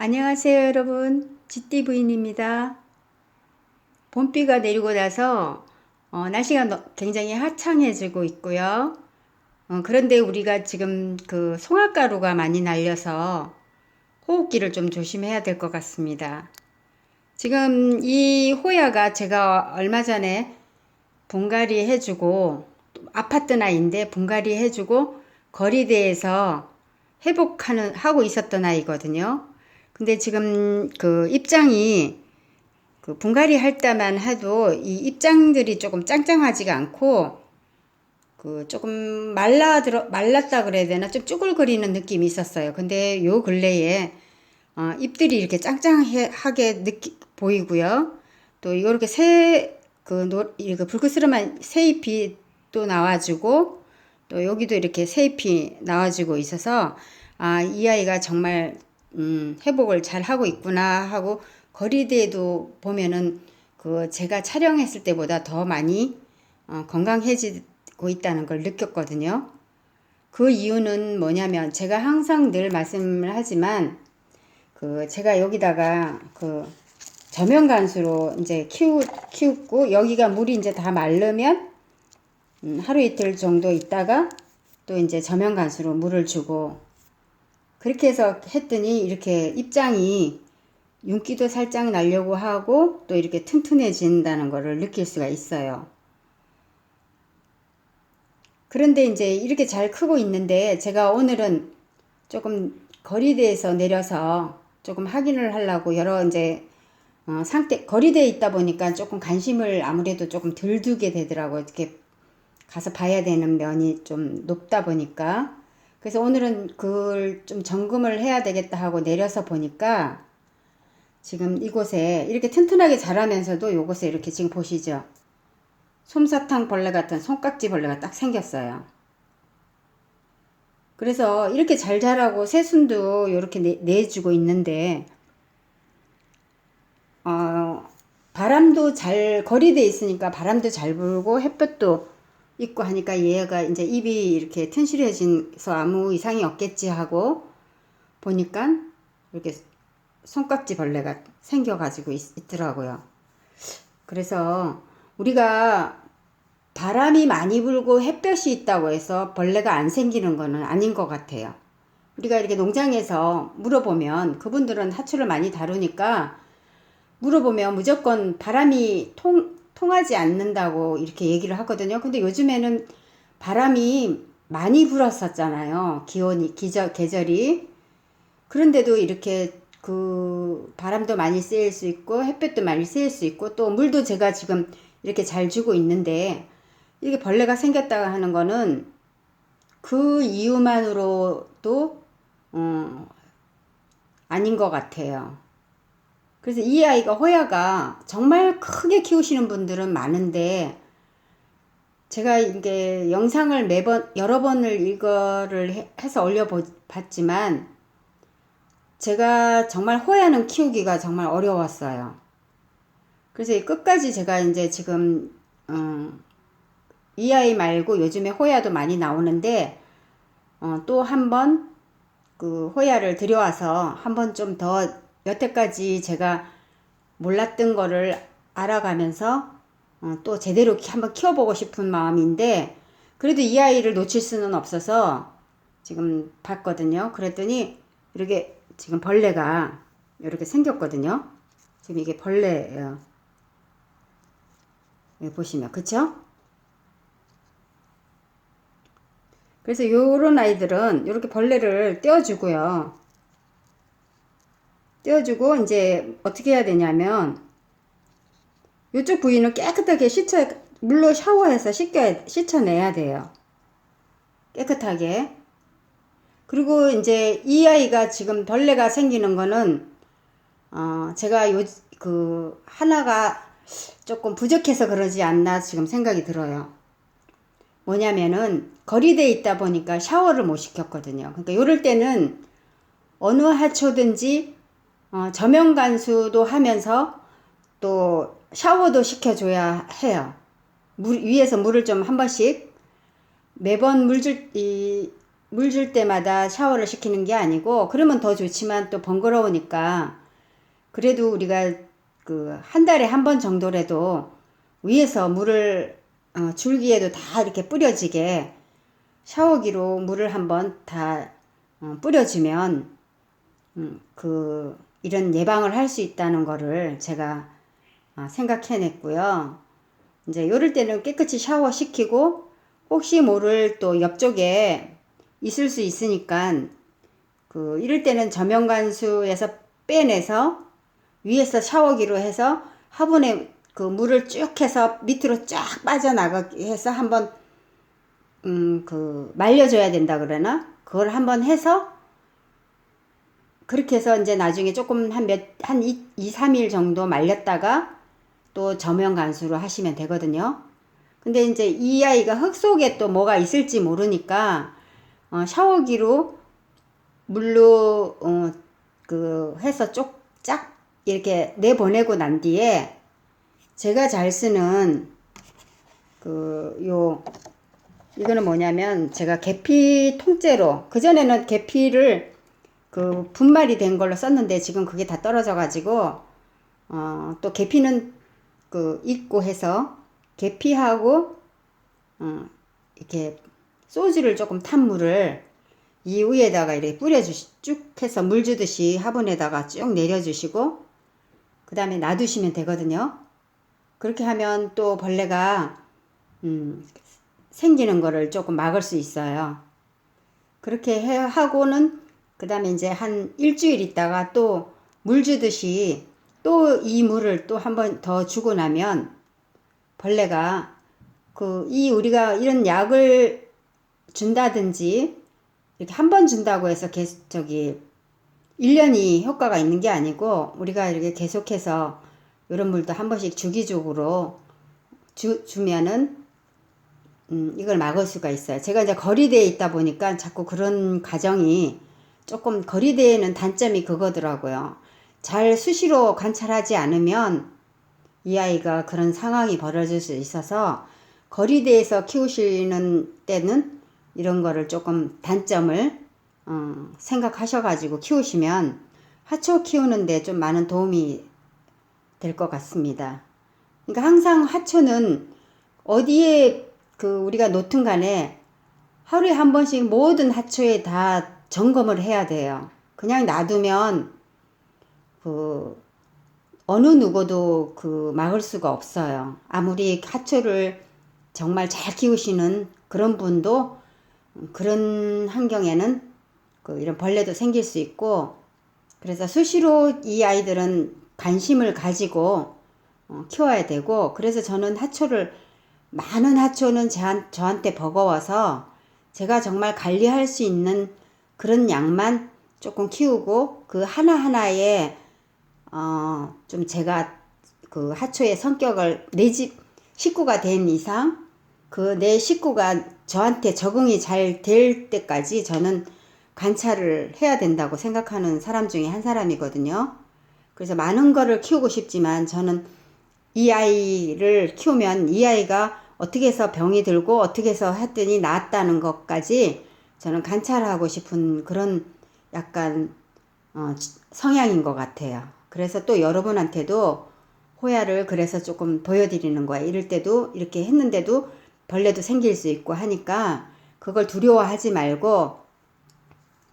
안녕하세요 여러분, GT 부인입니다. 봄비가 내리고 나서 날씨가 굉장히 화창해지고 있고요. 그런데 우리가 지금 그 송화가루가 많이 날려서 호흡기를 좀 조심해야 될 것 같습니다. 지금 이 호야가 제가 얼마 전에 분갈이 해주고, 아파트 나이인데 분갈이 해주고 거리대에서 하고 있었던 아이거든요. 근데 지금 그 입장이 그 분갈이 할 때만 해도 이 입장들이 조금 짱짱하지가 않고 그 조금 말랐다 그래야 되나 좀 쭈글거리는 느낌이 있었어요. 근데 요 근래에 잎들이 이렇게 짱짱하게 보이고요. 또 이렇게 이렇게 불그스름한 새잎이 또 나와주고 또 여기도 이렇게 새잎이 나와주고 있어서 이 아이가 정말 회복을 잘 하고 있구나 하고 거리대에도 보면은 그 제가 촬영했을 때보다 더 많이 건강해지고 있다는 걸 느꼈거든요. 그 이유는 뭐냐면 제가 항상 늘 말씀을 하지만 그 제가 여기다가 그 저면간수로 이제 키우고 여기가 물이 이제 다 마르면 하루 이틀 정도 있다가 또 이제 저면간수로 물을 주고 그렇게 해서 했더니 이렇게 입장이 윤기도 살짝 나려고 하고 또 이렇게 튼튼해진다는 것을 느낄 수가 있어요. 그런데 이제 이렇게 잘 크고 있는데 제가 오늘은 조금 거리대에서 내려서 조금 확인을 하려고 여러 이제 거리대에 있다 보니까 조금 관심을 아무래도 조금 덜 두게 되더라고요. 이렇게 가서 봐야 되는 면이 좀 높다 보니까. 그래서 오늘은 그걸 좀 점검을 해야 되겠다 하고 내려서 보니까 지금 이곳에 이렇게 튼튼하게 자라면서도 요곳에 이렇게 지금 보시죠. 솜사탕 벌레 같은 손깍지 벌레가 딱 생겼어요. 그래서 이렇게 잘 자라고 새순도 이렇게 내주고 있는데 바람도 잘 거리돼 있으니까 바람도 잘 불고 햇볕도 있고 하니까 얘가 이제 입이 이렇게 튼실해져서 아무 이상이 없겠지 하고 보니까 이렇게 손깍지 벌레가 생겨가지고 있더라고요. 그래서 우리가 바람이 많이 불고 햇볕이 있다고 해서 벌레가 안 생기는 거는 아닌 것 같아요. 우리가 이렇게 농장에서 물어보면 그분들은 하초를 많이 다루니까 물어보면 무조건 바람이 통하지 않는다고 이렇게 얘기를 하거든요. 근데 요즘에는 바람이 많이 불었었잖아요. 계절이. 그런데도 이렇게 그 바람도 많이 쐴 수 있고 햇볕도 많이 쐴 수 있고 또 물도 제가 지금 이렇게 잘 주고 있는데 이렇게 벌레가 생겼다고 하는 거는 그 이유만으로도 아닌 것 같아요. 그래서 이 아이가 호야가 정말 크게 키우시는 분들은 많은데 제가 이게 영상을 여러 번을 이거를 해서 올려봤지만 제가 정말 호야는 키우기가 정말 어려웠어요. 그래서 끝까지 제가 이제 지금 이 아이 말고 요즘에 호야도 많이 나오는데 또 한 번 그 호야를 들여와서 한 번 좀 더 여태까지 제가 몰랐던 거를 알아가면서 또 제대로 한번 키워보고 싶은 마음인데 그래도 이 아이를 놓칠 수는 없어서 지금 봤거든요. 그랬더니 이렇게 지금 벌레가 이렇게 생겼거든요. 지금 이게 벌레예요. 여기 보시면 그쵸? 그래서 요런 아이들은 이렇게 벌레를 떼어주고요. 떼어주고 이제 어떻게 해야 되냐면 이쪽 부위는 깨끗하게 물로 샤워해서 씻어내야 돼요. 깨끗하게. 그리고 이제 이 아이가 지금 벌레가 생기는 거는 제가 하나가 조금 부족해서 그러지 않나 지금 생각이 들어요. 뭐냐면은 거리대에 있다 보니까 샤워를 못 시켰거든요. 그러니까 요럴 때는 어느 하초든지 저면간수도 하면서 또 샤워도 시켜줘야 해요. 위에서 물을 좀 한 번씩 매번 물 줄 때마다 샤워를 시키는 게 아니고, 그러면 더 좋지만 또 번거로우니까, 그래도 우리가 그 한 달에 한 번 정도라도 위에서 물을 줄기에도 다 이렇게 뿌려지게 샤워기로 물을 한번 다 뿌려주면 이런 예방을 할 수 있다는 거를 제가 생각해냈고요. 이제 요럴 때는 깨끗이 샤워시키고 혹시 모를 또 옆쪽에 있을 수 있으니까 이럴 때는 저면관수에서 빼내서 위에서 샤워기로 해서 화분에 그 물을 쭉 해서 밑으로 쫙 빠져나가게 해서 한번 말려줘야 된다 그러나 그걸 한번 해서 그렇게 해서 이제 나중에 조금 한 2, 3일 정도 말렸다가 또 저면 간수로 하시면 되거든요. 근데 이제 이 아이가 흙 속에 또 뭐가 있을지 모르니까 샤워기로 물로 해서 쫙 이렇게 내보내고 난 뒤에 제가 잘 쓰는 이거는 뭐냐면 제가 계피 통째로, 그전에는 계피를 분말이 된 걸로 썼는데 지금 그게 다 떨어져 가지고 또 계피는 익고 해서 계피하고 이렇게 소주를 조금 탄 물을 이 위에다가 이렇게 쭉 해서 물 주듯이 화분에다가 쭉 내려주시고 그 다음에 놔두시면 되거든요. 그렇게 하면 또 벌레가 생기는 거를 조금 막을 수 있어요. 그렇게 하고는 그 다음에 이제 한 일주일 있다가 또 물 주듯이 또 이 물을 또 한 번 더 주고 나면 벌레가 우리가 이런 약을 준다든지 이렇게 한 번 준다고 해서 계속 1년이 효과가 있는 게 아니고 우리가 이렇게 계속해서 이런 물도 한 번씩 주기적으로 주면은 이걸 막을 수가 있어요. 제가 이제 거리대에 있다 보니까 자꾸 그런 과정이 조금 거리대에는 단점이 그거더라고요. 잘 수시로 관찰하지 않으면 이 아이가 그런 상황이 벌어질 수 있어서 거리대에서 키우시는 때는 이런 거를 조금 단점을 생각하셔가지고 키우시면 하초 키우는데 좀 많은 도움이 될 것 같습니다. 그러니까 항상 하초는 어디에 우리가 놓든 간에 하루에 한 번씩 모든 하초에 다 점검을 해야 돼요. 그냥 놔두면 어느 누구도 막을 수가 없어요. 아무리 하초를 정말 잘 키우시는 그런 분도 그런 환경에는 이런 벌레도 생길 수 있고, 그래서 수시로 이 아이들은 관심을 가지고 키워야 되고, 그래서 저는 많은 하초는 저한테 버거워서 제가 정말 관리할 수 있는 그런 양만 조금 키우고, 그 하나하나에 좀 제가 하초의 성격을 내 집 식구가 된 이상 내 식구가 저한테 적응이 잘 될 때까지 저는 관찰을 해야 된다고 생각하는 사람 중에 한 사람이거든요. 그래서 많은 거를 키우고 싶지만 저는 이 아이를 키우면 이 아이가 어떻게 해서 병이 들고 어떻게 해서 했더니 나았다는 것까지 저는 관찰하고 싶은 그런 약간 성향인 것 같아요. 그래서 또 여러분한테도 호야를 그래서 조금 보여드리는 거야. 이럴 때도 이렇게 했는데도 벌레도 생길 수 있고 하니까 그걸 두려워하지 말고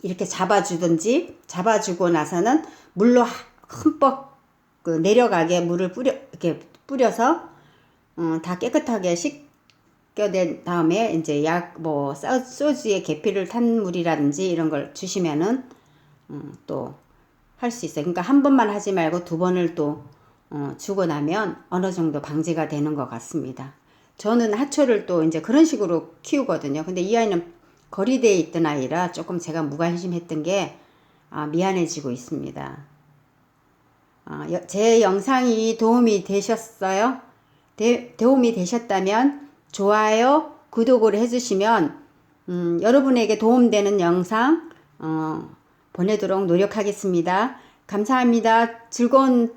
이렇게 잡아주고 나서는 물로 흠뻑 내려가게 물을 이렇게 뿌려서 다 깨끗하게 씻겨낸 다음에 이제 소주에 계피를 탄 물이라든지 이런 걸 주시면은 또 할 수 있어요. 그러니까 한 번만 하지 말고 2번을 또 주고 나면 어느 정도 방지가 되는 것 같습니다. 저는 하초를 또 이제 그런 식으로 키우거든요. 근데 이 아이는 거리대에 있던 아이라 조금 제가 무관심했던 게 미안해지고 있습니다. 제 영상이 도움이 되셨어요? 도움이 되셨다면 좋아요, 구독을 해주시면 여러분에게 도움되는 영상 보내도록 노력하겠습니다. 감사합니다. 즐거운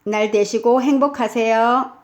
날 되시고 행복하세요.